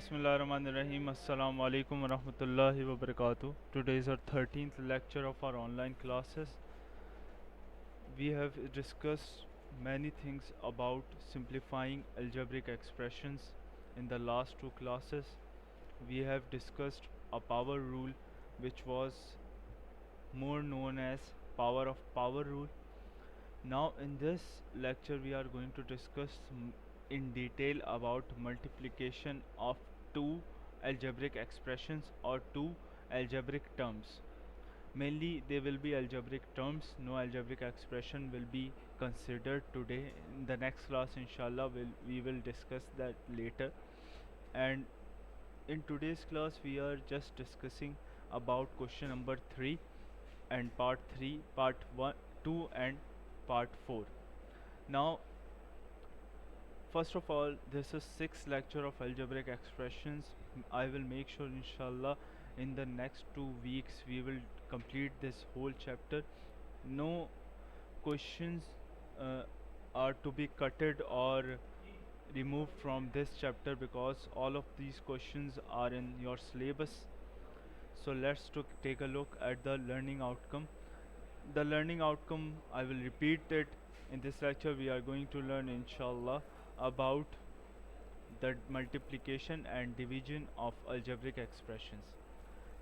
Bismillahirrahmanirrahim. Assalamu alaikum wa rahmatullahi wa barakatuh. Today is our 13th lecture of our online classes. We have discussed many things about simplifying algebraic expressions in the last two classes. We have discussed a power rule which was more known as power of power rule. Now in this lecture we are going to discuss in detail about multiplication of two algebraic expressions or two algebraic terms. Mainly they will be algebraic terms, no algebraic expression will be considered today. In the next class inshallah we will discuss that later. And in today's class we are just discussing about question number 3 and part 3, part 1, 2 and part 4. Now first of all, this is sixth lecture of algebraic expressions. I will make sure inshallah in the next 2 weeks we will complete this whole chapter. No questions are to be cutted or removed from this chapter because all of these questions are in your syllabus. So let's take a look at the learning outcome. The learning outcome, I will repeat it. In this lecture we are going to learn inshallah about the multiplication and division of algebraic expressions.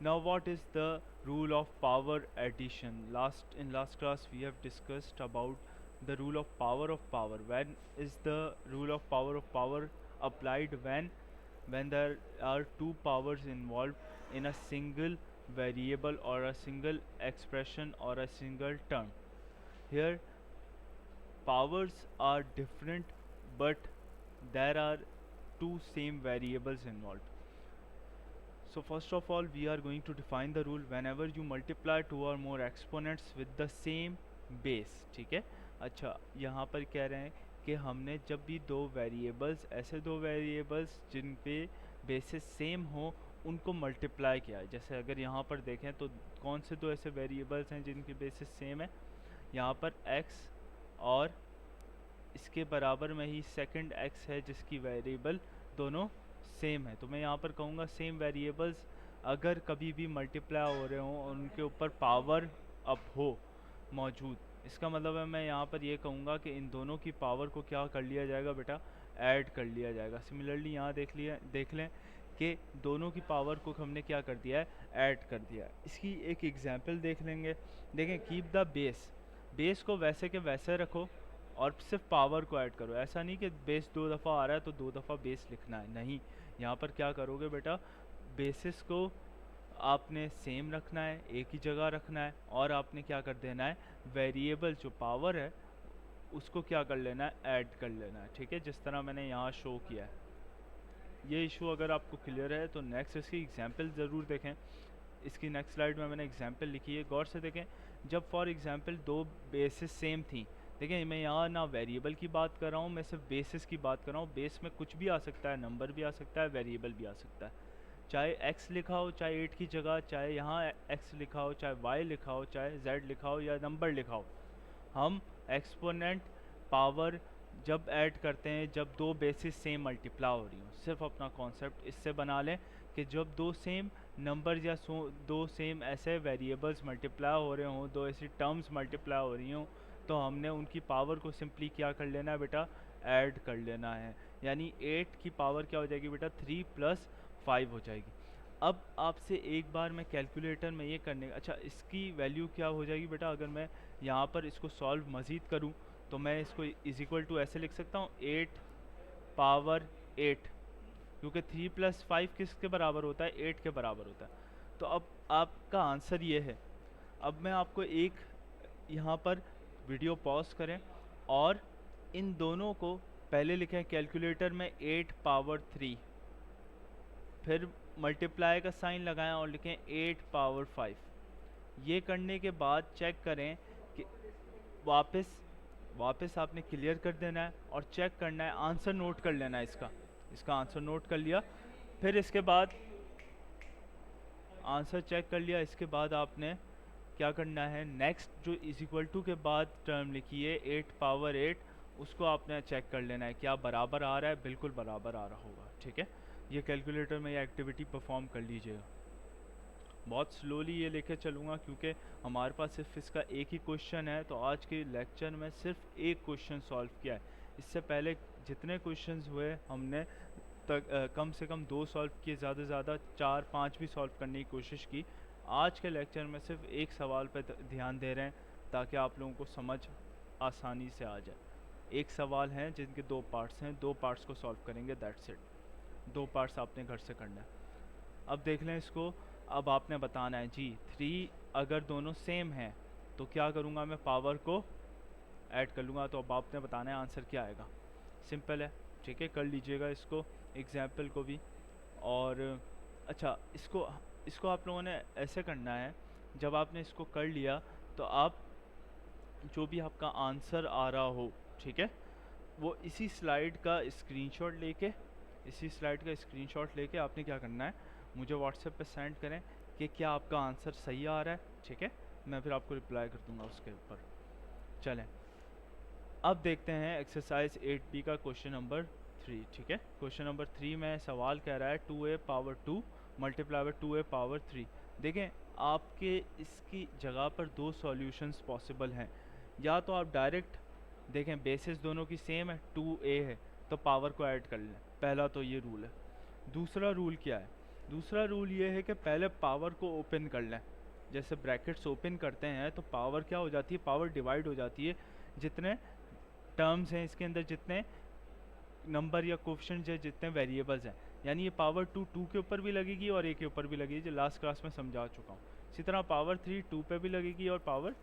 Now what is the rule of power addition? In last class we have discussed about the rule of power. When is the rule of power applied? When there are two powers involved in a single variable or a single expression or a single term. Here powers are different, but there are two same variables involved. So first of all we are going to define the rule. Whenever you multiply two or more exponents with the same base, ठीक है. अच्छा, यहाँ पर कह रहे हैं कि हमने जब भी दो वेरिएबल्स, ऐसे दो वेरिएबल्स जिन पे बेसिस सेम हो, उनको मल्टीप्लाई किया है. जैसे अगर यहाँ पर देखें तो कौन से दो ऐसे वेरिएबल्स हैं जिनकी बेसिस सेम है? यहाँ पर x और इसके बराबर में ही सेकंड x है जिसकी वेरिएबल दोनों सेम है. तो मैं यहाँ पर कहूँगा सेम वेरिएबल्स अगर कभी भी मल्टीप्लाई हो रहे हों और उनके ऊपर पावर अप हो मौजूद, इसका मतलब है मैं यहाँ पर ये कहूँगा कि इन दोनों की पावर को क्या कर लिया जाएगा बेटा? ऐड कर लिया जाएगा. सिमिलरली यहाँ देख लें कि दोनों की पावर को हमने क्या कर दिया है? ऐड कर दिया है. इसकी एक एग्जांपल देख लेंगे. देखें, कीप द बेस को वैसे के वैसे रखो और सिर्फ पावर को ऐड करो. ऐसा नहीं कि बेस दो दफ़ा आ रहा है तो दो दफ़ा बेस लिखना है, नहीं. यहाँ पर क्या करोगे बेटा? बेसिस को आपने सेम रखना है, एक ही जगह रखना है, और आपने क्या कर देना है? वेरिएबल जो पावर है उसको क्या कर लेना है? ऐड कर लेना है. ठीक है, जिस तरह मैंने यहाँ शो किया है. ये इशू अगर आपको क्लियर है तो नेक्स्ट इसकी एग्जांपल ज़रूर देखें. इसकी नेक्स्ट स्लाइड में मैंने एग्जांपल लिखी है, गौर से देखें. जब फॉर एग्जांपल दो बेसिस सेम थी, देखिए मैं यहाँ ना वेरिएबल की बात कर रहा हूँ, मैं सिर्फ बेसिस की बात कर रहा हूँ. बेस में कुछ भी आ सकता है, नंबर भी आ सकता है, वेरिएबल भी आ सकता है. चाहे x लिखा हो, चाहे 8 की जगह चाहे यहाँ x लिखा हो, चाहे y लिखा हो, चाहे z लिखा हो या नंबर लिखा हो. हम एक्सपोनेंट पावर जब ऐड करते हैं जब दो बेसिस सेम मल्टीप्लाई हो रही हो. सिर्फ अपना कॉन्सेप्ट इससे बना लें कि जब दो सेम नंबर या दो सेम ऐसे वेरिएबल्स मल्टीप्लाई हो रहे हों, दो ऐसी टर्म्स मल्टीप्लाई हो रही हों, तो हमने उनकी पावर को सिंपली क्या कर लेना है बेटा? ऐड कर लेना है. यानी 8 की पावर क्या हो जाएगी बेटा? 3 + 5 हो जाएगी. अब आपसे एक बार मैं कैलकुलेटर में ये करने, अच्छा इसकी वैल्यू क्या हो जाएगी बेटा? अगर मैं यहाँ पर इसको सॉल्व मज़ीद करूँ तो मैं इसको इज इक्वल टू ऐसे लिख सकता हूँ 8 पावर 8, क्योंकि 3 + 5 किसके बराबर होता है? 8 के बराबर होता है. तो अब आपका आंसर ये है. अब मैं आपको एक यहाँ पर वीडियो पॉज करें और इन दोनों को पहले लिखें कैलकुलेटर में 8 पावर 3, फिर मल्टीप्लाई का साइन लगाएं और लिखें 8 पावर 5. ये करने के बाद चेक करें कि वापस आपने क्लियर कर देना है और चेक करना है, आंसर नोट कर लेना है. इसका आंसर नोट कर लिया, फिर इसके बाद आंसर चेक कर लिया, इसके बाद आपने क्या करना है? नेक्स्ट जो इज इक्वल टू के बाद टर्म लिखी है 8 पावर 8, उसको आपने चेक कर लेना है क्या बराबर आ रहा है. बिल्कुल बराबर आ रहा होगा. ठीक है, ये कैलकुलेटर में ये एक्टिविटी परफॉर्म कर लीजिएगा। बहुत स्लोली ये लेके चलूँगा क्योंकि हमारे पास सिर्फ इसका एक ही क्वेश्चन है, तो आज के लेक्चर में सिर्फ एक क्वेश्चन सॉल्व किया है। इससे पहले जितने क्वेश्चंस हुए हमने कम से कम 2 सॉल्व किए, ज़्यादा से ज़्यादा 4-5 भी सॉल्व करने की कोशिश की। आज के लेक्चर में सिर्फ एक सवाल पर ध्यान दे रहे हैं ताकि आप लोगों को समझ आसानी से आ जाए। एक सवाल है जिनके 2 पार्ट्स हैं, 2 पार्ट्स को सॉल्व करेंगे, दैट्स इट। 2 पार्ट्स आपने घर से करना है। अब देख लें इसको। अब आपने बताना है जी 3 अगर दोनों सेम हैं तो क्या करूँगा मैं, पावर को ऐड कर लूँगा। तो अब आपने बताना है आंसर क्या आएगा। सिंपल है, ठीक है, कर लीजिएगा इसको, एग्जाम्पल को भी। और अच्छा, इसको आप लोगों ने ऐसे करना है, जब आपने इसको कर लिया तो आप जो भी आपका आंसर आ रहा हो, ठीक है, वो इसी स्लाइड का स्क्रीनशॉट लेके आपने क्या करना है, मुझे व्हाट्सएप पे सेंड करें कि क्या आपका आंसर सही आ रहा है, ठीक है। मैं फिर आपको रिप्लाई कर दूंगा उसके ऊपर। चलें, अब देखते हैं एक्सरसाइज 8B का क्वेश्चन नंबर 3, ठीक है। क्वेश्चन नंबर 3 में सवाल कह रहा है 2a power 2 multiply by 2a power 3। देखें, आपके इसकी जगह पर 2 सॉल्यूशंस पॉसिबल हैं। या तो आप डायरेक्ट देखें, बेसिस दोनों की सेम है, 2a है, तो पावर को ऐड कर लें। पहला तो ये रूल है। दूसरा रूल क्या है? दूसरा रूल ये है कि पहले पावर को ओपन कर लें। जैसे ब्रैकेट्स ओपन करते हैं तो पावर क्या हो जाती है, पावर डिवाइड हो जाती है। जितने टर्म्स हैं इसके अंदर, जितने नंबर या कोफिशिएंट्स हैं, जितने वेरिएबल्स हैं, यानी ये पावर 2 के ऊपर भी लगेगी और a के ऊपर भी लगेगी, जो लास्ट क्लास में समझा चुका हूँ। इसी तरह पावर 3 2 पे भी लगेगी और पावर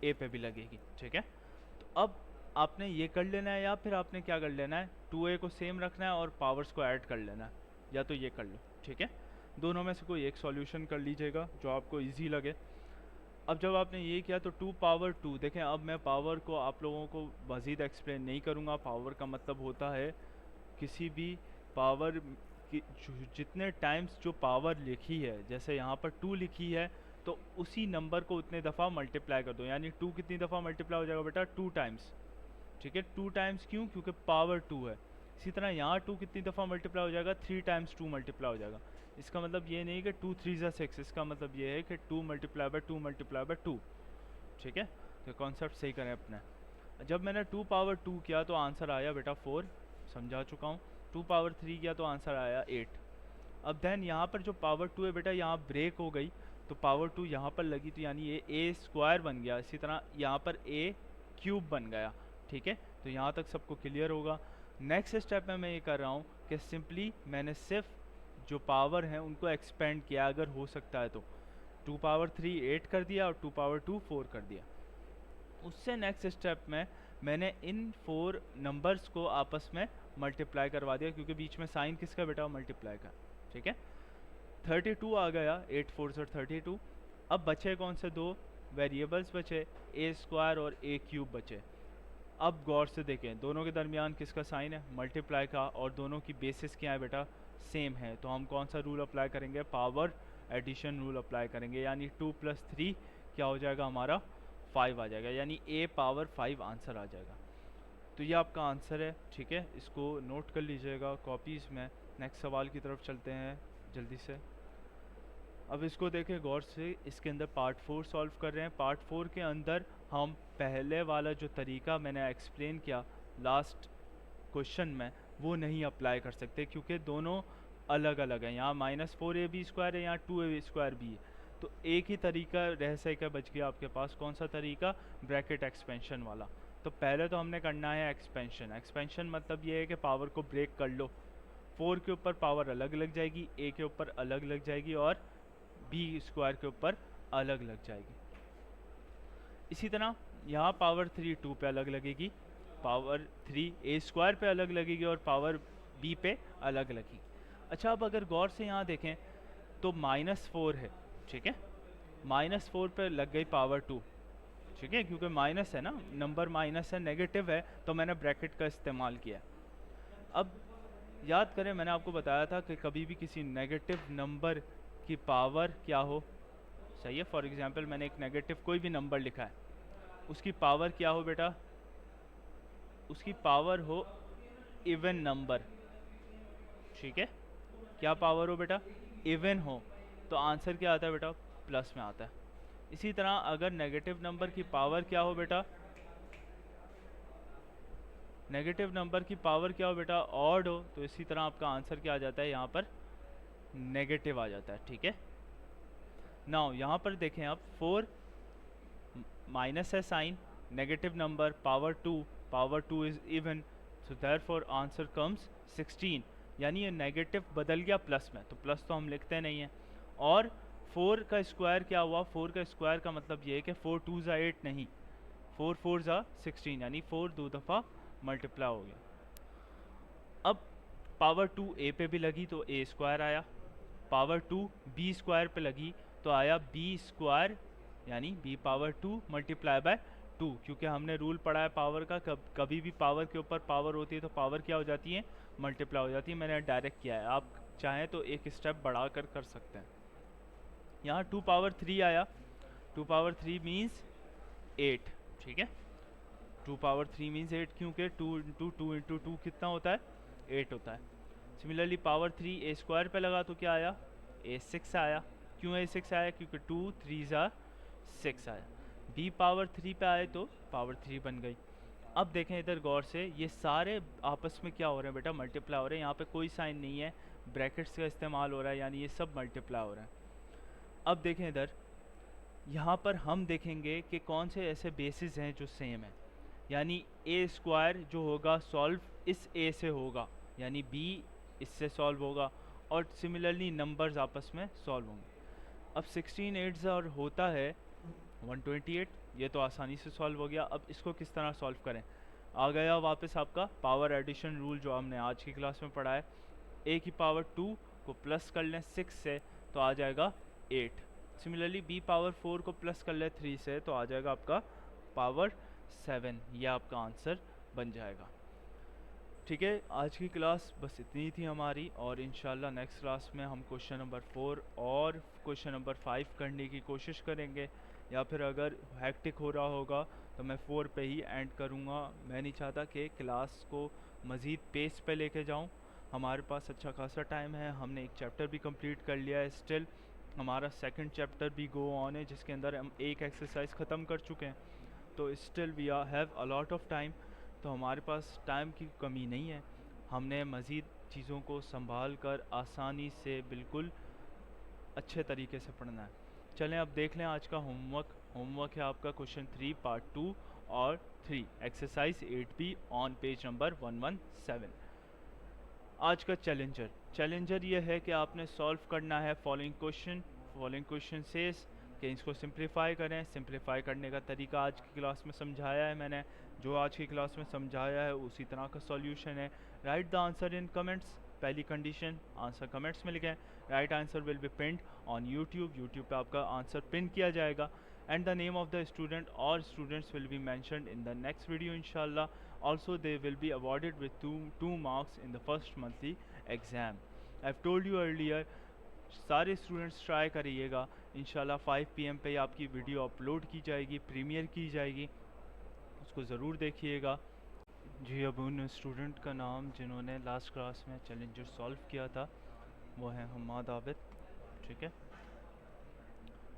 a पे भी लगेगी, ठीक है। तो अब आपने ये कर लेना है, या फिर आपने क्या कर लेना है, 2a को सेम रखना है और पावर्स को ऐड कर लेना है, या तो ये कर लो, ठीक है। दोनों में से कोई एक सॉल्यूशन कर लीजिएगा जो आपको इजी लगे। अब जब आपने ये किया तो 2 पावर 2, देखें अब मैं पावर को आप लोगों को मज़ीद एक्सप्लेन नहीं करूँगा। पावर का मतलब होता है किसी भी पावर की जितने टाइम्स जो पावर लिखी है, जैसे यहाँ पर 2 लिखी है तो उसी नंबर को उतने दफ़ा मल्टीप्लाई कर दो। यानी 2 कितनी दफ़ा मल्टीप्लाई हो जाएगा बेटा, 2 टाइम्स, ठीक है। 2 टाइम्स क्यों? क्योंकि पावर 2 है। इसी तरह यहाँ 2 कितनी दफ़ा मल्टीप्लाई हो जाएगा, 3 टाइम्स 2 मल्टीप्लाई हो जाएगा। इसका मतलब ये नहीं कि 2 3 ज़ा 6, इसका मतलब ये है कि 2 मल्टीप्लाई बाय 2 मल्टीप्लाई बाय 2, ठीक है। तो कॉन्सेप्ट सही करें अपने। जब मैंने 2 पावर 2 किया तो आंसर आया बेटा 4, समझा चुका हूँ। 2 पावर 3 किया तो आंसर आया 8। अब देन यहाँ पर जो पावर 2 है बेटा, यहाँ ब्रेक हो गई तो पावर 2 यहाँ पर लगी, तो यानी ये a स्क्वायर बन गया। इसी तरह यहाँ पर a क्यूब बन गया, ठीक है। तो यहाँ तक सबको क्लियर होगा। नेक्स्ट स्टेप में मैं ये कर रहा हूँ कि सिंपली मैंने सिर्फ जो पावर हैं उनको एक्सपेंड किया, अगर हो सकता है तो। 2 पावर 3 8 कर दिया और 2 पावर 2 4 कर दिया। उससे नेक्स्ट स्टेप में मैंने इन 4 नंबर्स को आपस में मल्टीप्लाई करवा दिया, क्योंकि बीच में साइन किसका बेटा, मल्टीप्लाई का, ठीक है। 32 आ गया, 8 4 से 32। अब बचे कौन से 2 वेरिएबल्स बचे, a स्क्वायर और a क्यूब बचे। अब गौर से देखें, दोनों के दरमियान किसका साइन है, मल्टीप्लाई का, और दोनों की बेसिस क्या है बेटा, सेम है। तो हम कौन सा रूल अप्लाई करेंगे, पावर एडिशन रूल अप्लाई करेंगे। यानी 2 + 3 क्या हो जाएगा हमारा, 5 आ जाएगा, यानी a पावर 5 आंसर आ जाएगा। तो ये आपका आंसर है, ठीक है। इसको नोट कर लीजिएगा कॉपीज़ में। नेक्स्ट सवाल की तरफ चलते हैं जल्दी से। अब इसको देखें गौर से, इसके अंदर पार्ट 4 सॉल्व कर रहे हैं। पार्ट 4 के अंदर हम पहले वाला जो तरीका मैंने एक्सप्लेन किया लास्ट क्वेश्चन में, वो नहीं अप्लाई कर सकते, क्योंकि दोनों अलग अलग हैं। यहाँ -4ab² है, यहाँ 2ab² भी है। तो एक ही तरीका रह सके बच गया आपके पास। कौन सा तरीका, ब्रैकेट एक्सपेंशन वाला। तो पहले तो हमने करना है एक्सपेंशन। एक्सपेंशन मतलब ये है कि पावर को ब्रेक कर लो। 4 के ऊपर पावर अलग लग जाएगी, a के ऊपर अलग लग जाएगी, और b² के ऊपर अलग लग जाएगी। इसी तरह यहाँ पावर 3 2 पे अलग लगेगी, पावर 3 a² पे अलग लगेगी, और पावर b पे अलग लगेगी। अच्छा, अब अगर गौर से यहाँ देखें तो -4 है, ठीक है। -4 पे लग गई पावर 2, ठीक है, क्योंकि माइनस है ना, नंबर माइनस है, नेगेटिव है, तो मैंने ब्रैकेट का इस्तेमाल किया। अब याद करें, मैंने आपको बताया था कि कभी भी किसी नेगेटिव नंबर की पावर क्या हो, सही है। फॉर एग्जांपल मैंने एक नेगेटिव कोई भी नंबर लिखा है, उसकी पावर क्या हो बेटा, उसकी पावर हो इवन नंबर, ठीक है। क्या पावर हो बेटा, इवन हो, तो आंसर क्या आता है बेटा, प्लस में आता है। इसी तरह अगर नेगेटिव नंबर की पावर क्या हो बेटा, नेगेटिव नंबर की पावर क्या हो बेटा, ऑड हो, तो इसी तरह आपका आंसर क्या आ जाता है यहाँ पर, नेगेटिव आ जाता है। ठीक है, नाउ यहाँ पर देखें आप, 4 माइनस है sign, negative number, power two is even, so therefore answer comes 16, यानी ये नेगेटिव बदल गया प्लस में, तो प्लस तो हम लिखते नहीं हैं। और 4 का स्क्वायर क्या हुआ, 4 का स्क्वायर का मतलब ये है कि 4 2 ज़ा 8 नहीं, 4 4 ज़ा 16, यानी 4 दो दफ़ा मल्टीप्लाई हो गया। अब पावर 2 ए पे भी लगी तो ए स्क्वायर आया, पावर 2 बी स्क्वायर पे लगी तो आया बी स्क्वायर, यानी बी पावर 2 मल्टीप्लाई बाय 2, क्योंकि हमने रूल पढ़ा है पावर का, कभी भी पावर के ऊपर पावर होती है तो पावर क्या हो जाती है, मल्टीप्लाई हो जाती है। मैंने डायरेक्ट किया है, आप चाहें तो एक स्टेप बढ़ा कर सकते हैं। यहाँ 2 पावर 3 आया, 2 पावर 3 मीन्स 8। ठीक है, 2 पावर 3 मीन्स 8, क्योंकि 2 इंटू 2 कितना होता है, 8 होता है। सिमिलरली पावर 3 ए स्क्वायर पे लगा तो क्या आया, ए 6 आया। क्यों ए 6 आया, क्योंकि 2 3 ज़ा 6 आया। बी पावर 3 पे आए तो पावर 3 बन गई। अब देखें इधर गौर से, ये सारे आपस में क्या हो रहे हैं बेटा, मल्टीप्लाई हो रहे हैं। यहाँ पे कोई साइन नहीं है, ब्रैकेट्स का इस्तेमाल हो रहा है, यानी ये सब मल्टीप्लाई हो रहा है। अब देखें इधर, यहाँ पर हम देखेंगे कि कौन से ऐसे बेसिस हैं जो सेम है, यानी ए स्क्वायर जो होगा सॉल्व इस ए से होगा, यानी बी इससे सॉल्व होगा, और सिमिलरली नंबर्स आपस में सॉल्व होंगे। अब 16 8 और होता है 128, ये तो आसानी से सॉल्व हो गया। अब इसको किस तरह सॉल्व करें, आ गया वापस आपका पावर एडिशन रूल जो हमने आज की क्लास में पढ़ा है। ए की पावर 2 को प्लस कर लें 6 से तो आ जाएगा 8। सिमिलरली बी पावर 4 को प्लस कर लें 3 से तो आ जाएगा आपका पावर 7, यह आपका आंसर बन जाएगा। ठीक है, आज की क्लास बस इतनी थी हमारी, और इंशाल्लाह नेक्स्ट क्लास में हम क्वेश्चन नंबर 4 और क्वेश्चन नंबर 5 करने की कोशिश करेंगे, या फिर अगर हैक्टिक हो रहा होगा तो मैं 4 पे ही एंड करूँगा। मैं नहीं चाहता कि क्लास को मज़ीद पेस पे लेके जाऊँ। हमारे पास अच्छा खासा टाइम है, हमने एक चैप्टर भी कंप्लीट कर लिया है, स्टिल हमारा सेकंड चैप्टर भी गो ऑन है, जिसके अंदर हम एक एक्सरसाइज ख़त्म कर चुके हैं, तो still we have a lot of time. तो हमारे पास टाइम की कमी नहीं है, हमने मज़ीद चीज़ों को संभाल कर आसानी से बिल्कुल अच्छे तरीके से पढ़ना है। चलें अब देख लें आज का होमवर्क है आपका क्वेश्चन 3 पार्ट 2 और 3 exercise 8B on page number 117। आज का चैलेंजर ये है कि आपने सॉल्व करना है फॉलोइंग क्वेश्चन सेस कि इसको सिंप्लीफाई करें। सिंप्लीफाई करने का तरीका आज की क्लास में समझाया है मैंने, जो आज की क्लास में समझाया है उसी तरह का सॉल्यूशन है। Write the answer in comments, पहली कंडीशन आंसर कमेंट्स में लिखें। Write answer will be pinned on YouTube पे आपका आंसर पिन किया जाएगा, and the name of the student और students will be mentioned in the next video इंशाल्लाह। Also they will be awarded with two marks in the first monthly exam. I've told you earlier, सारे students try करिएगा, इंशाल्लाह 5 PM पे आपकी video upload की जाएगी, premiere की जाएगी, उसको ज़रूर देखिएगा। जी, अब उन स्टूडेंट का नाम जिन्होंने लास्ट क्लास में चैलेंजर सॉल्व किया था वो है हम्माद आबिद। ठीक है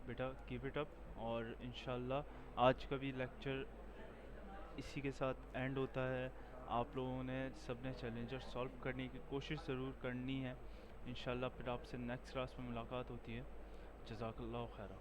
बेटा, कीप इट अप, और इंशाल्लाह आज का भी लेक्चर इसी के साथ एंड होता है। आप लोगों ने सब ने चैलेंजर सॉल्व करने की कोशिश ज़रूर करनी है। इंशाल्लाह फिर आपसे नेक्स्ट क्लास में मुलाकात होती है। जज़ाकल्लाहु खैरा।